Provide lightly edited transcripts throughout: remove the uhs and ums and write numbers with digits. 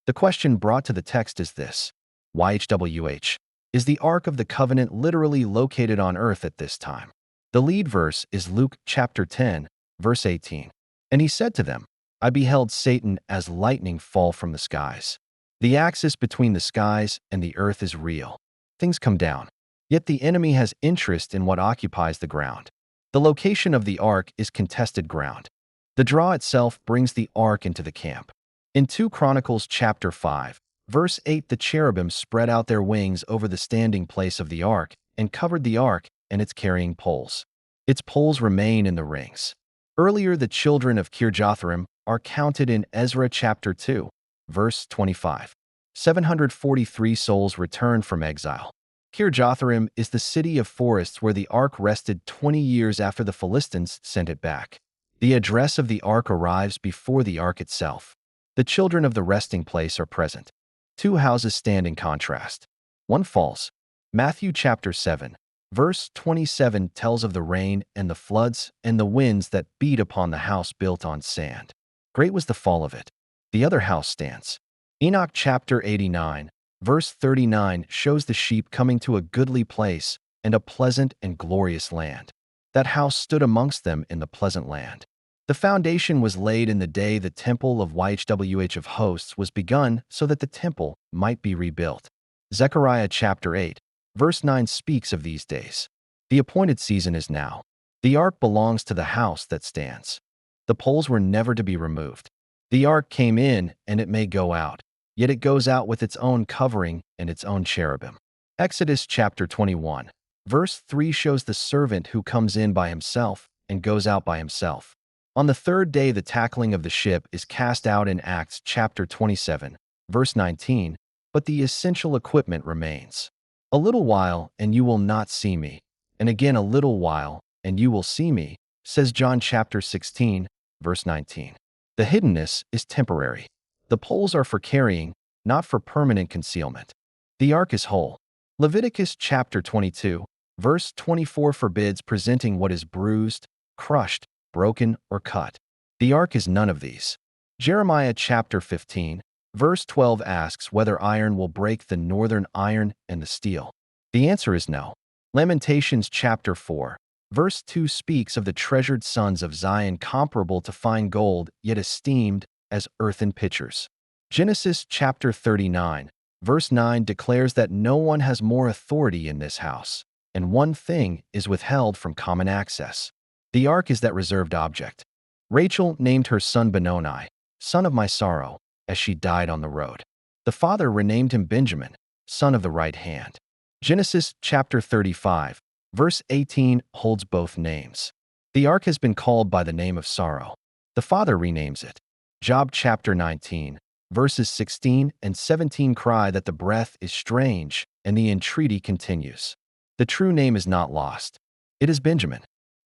The question brought to the text is this: YHWH. Is the Ark of the Covenant literally located on earth at this time? The lead verse is Luke chapter 10, verse 18. And he said to them, I beheld Satan as lightning fall from the skies. The axis between the skies and the earth is real. Things come down. Yet the enemy has interest in what occupies the ground. The location of the ark is contested ground. The draw itself brings the ark into the camp. In 2 Chronicles chapter 5, verse 8, the cherubim spread out their wings over the standing place of the ark and covered the ark and its carrying poles. Its poles remain in the rings. Earlier, the children of Kirjatharim are counted in Ezra chapter 2, verse 25. 743 souls returned from exile. Kirjatharim is the city of forests where the ark rested 20 years after the Philistines sent it back. The address of the ark arrives before the ark itself. The children of the resting place are present. 2 houses stand in contrast. One falls. Matthew chapter 7, verse 27 tells of the rain and the floods and the winds that beat upon the house built on sand. Great was the fall of it. The other house stands. Enoch chapter 89, verse 39 shows the sheep coming to a goodly place and a pleasant and glorious land. That house stood amongst them in the pleasant land. The foundation was laid in the day the temple of YHWH of hosts was begun so that the temple might be rebuilt. Zechariah chapter 8, verse 9 speaks of these days. The appointed season is now. The ark belongs to the house that stands. The poles were never to be removed. The ark came in and it may go out, yet it goes out with its own covering and its own cherubim. Exodus chapter 21, verse 3 shows the servant who comes in by himself and goes out by himself. On the third day, the tackling of the ship is cast out in Acts chapter 27, verse 19, but the essential equipment remains. A little while, and you will not see me, and again a little while, and you will see me, says John chapter 16, verse 19. The hiddenness is temporary. The poles are for carrying, not for permanent concealment. The ark is whole. Leviticus chapter 22, verse 24 forbids presenting what is bruised, crushed, broken, or cut. The ark is none of these. Jeremiah chapter 15, verse 12 asks whether iron will break the northern iron and the steel. The answer is no. Lamentations chapter 4, verse 2 speaks of the treasured sons of Zion comparable to fine gold, yet esteemed as earthen pitchers. Genesis chapter 39, verse 9 declares that no one has more authority in this house, and one thing is withheld from common access. The ark is that reserved object. Rachel named her son Benoni, son of my sorrow, as she died on the road. The father renamed him Benjamin, son of the right hand. Genesis chapter 35, verse 18 holds both names. The ark has been called by the name of sorrow. The father renames it. Job chapter 19, verses 16 and 17 cry that the breath is strange, and the entreaty continues. The true name is not lost. It is Benjamin.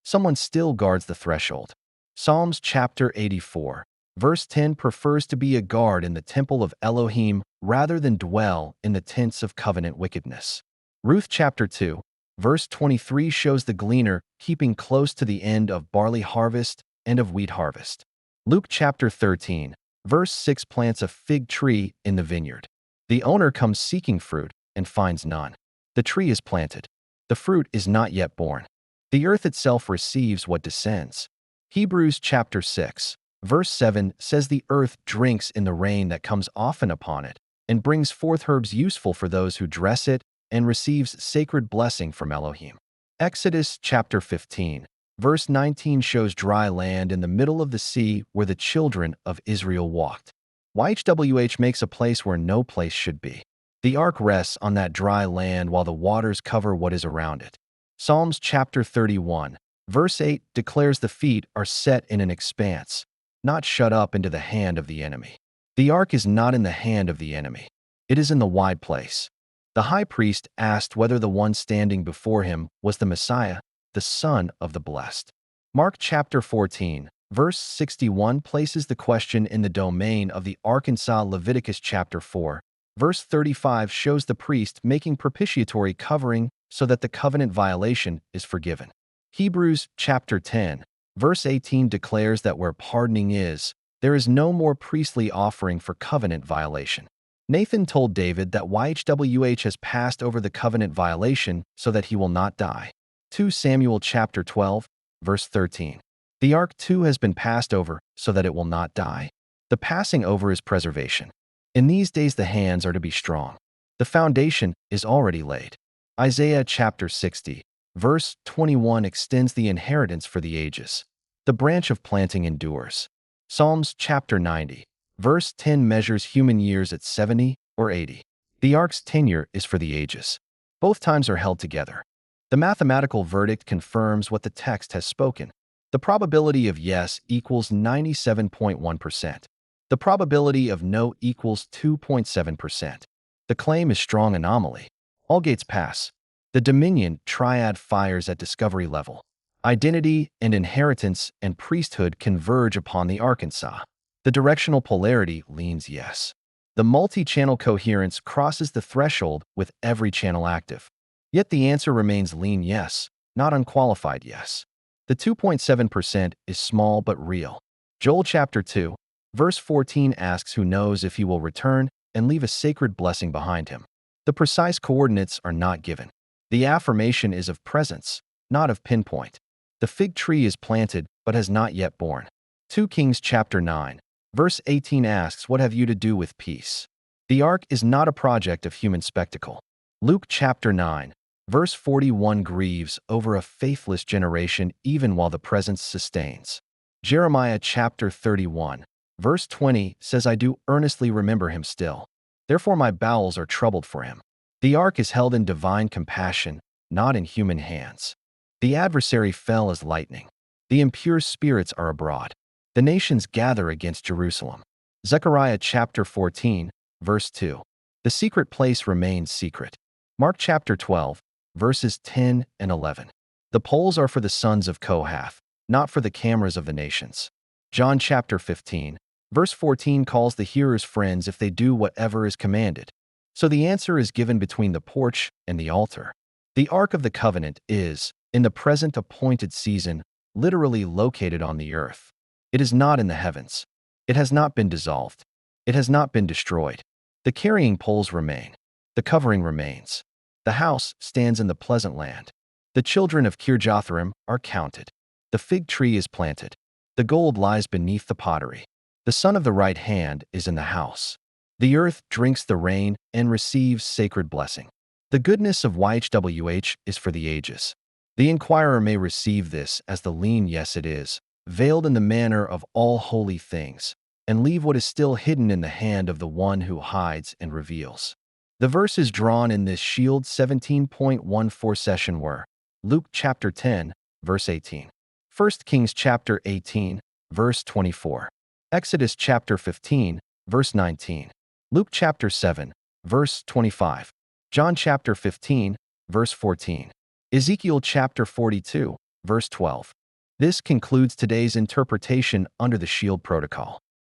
Someone still guards the threshold. Psalms chapter 84, verse 10 prefers to be a guard in the temple of Elohim rather than dwell in the tents of covenant wickedness. Ruth chapter 2, verse 23 shows the gleaner keeping close to the end of barley harvest and of wheat harvest. Luke chapter 13, verse 6 plants a fig tree in the vineyard. The owner comes seeking fruit and finds none. The tree is planted. The fruit is not yet born. The earth itself receives what descends. Hebrews chapter 6, verse 7 says the earth drinks in the rain that comes often upon it, and brings forth herbs useful for those who dress it, and receives sacred blessing from Elohim. Exodus chapter 15, verse 19 shows dry land in the middle of the sea where the children of Israel walked. YHWH makes a place where no place should be. The ark rests on that dry land while the waters cover what is around it. Psalms chapter 31, verse 8 declares the feet are set in an expanse, not shut up into the hand of the enemy. The ark is not in the hand of the enemy. It is in the wide place. The high priest asked whether the one standing before him was the Messiah, the Son of the Blessed. Mark chapter 14, verse 61 places the question in the domain of the Arkansas. Leviticus chapter 4, verse 35 shows the priest making propitiatory covering so that the covenant violation is forgiven. Hebrews chapter 10, verse 18 declares that where pardoning is, There is no more priestly offering for covenant violation. Nathan told David that YHWH has passed over the covenant violation so that he will not die. 2 Samuel chapter 12, verse 13. The ark too has been passed over so that it will not die. The passing over is preservation. In these days the hands are to be strong. The foundation is already laid. Isaiah chapter 60, verse 21 extends the inheritance for the ages. The branch of planting endures. Psalms chapter 90, verse 10 measures human years at 70 or 80. The ark's tenure is for the ages. Both times are held together. The mathematical verdict confirms what the text has spoken. The probability of yes equals 97.1%. The probability of no equals 2.7%. The claim is strong anomaly. All gates pass. The Dominion triad fires at discovery level. Identity and inheritance and priesthood converge upon the Arkansas. The directional polarity leans yes. The multi-channel coherence crosses the threshold with every channel active. Yet the answer remains lean yes, not unqualified yes. The 2.7% is small but real. Joel chapter 2, verse 14 asks who knows if he will return and leave a sacred blessing behind him. The precise coordinates are not given. The affirmation is of presence, not of pinpoint. The fig tree is planted but has not yet borne. 2 Kings chapter 9, verse 18 asks, what have you to do with peace? The ark is not a project of human spectacle. Luke chapter 9, verse 41 grieves over a faithless generation even while the presence sustains. Jeremiah chapter 31, verse 20 says, I do earnestly remember him still. Therefore my bowels are troubled for him. The ark is held in divine compassion, not in human hands. The adversary fell as lightning. The impure spirits are abroad. The nations gather against Jerusalem. Zechariah chapter 14, verse 2. The secret place remains secret. Mark chapter 12, verses 10 and 11. The poles are for the sons of Kohath, not for the cameras of the nations. John chapter 15, verse 14 calls the hearers friends if they do whatever is commanded. So the answer is given between the porch and the altar. The Ark of the Covenant is, in the present appointed season, literally located on the earth. It is not in the heavens. It has not been dissolved. It has not been destroyed. The carrying poles remain. The covering remains. The house stands in the pleasant land. The children of Kirjatharim are counted. The fig tree is planted. The gold lies beneath the pottery. The son of the right hand is in the house. The earth drinks the rain and receives sacred blessing. The goodness of YHWH is for the ages. The inquirer may receive this as the lean yes it is, veiled in the manner of all holy things, and leave what is still hidden in the hand of the one who hides and reveals. The verses drawn in this Shield 17.14 session were Luke chapter 10, verse 18, 1 Kings chapter 18, verse 24, Exodus chapter 15, verse 19, Luke chapter 7, verse 25, John chapter 15, verse 14, Ezekiel chapter 42, verse 12. This concludes today's interpretation under the Shield Protocol.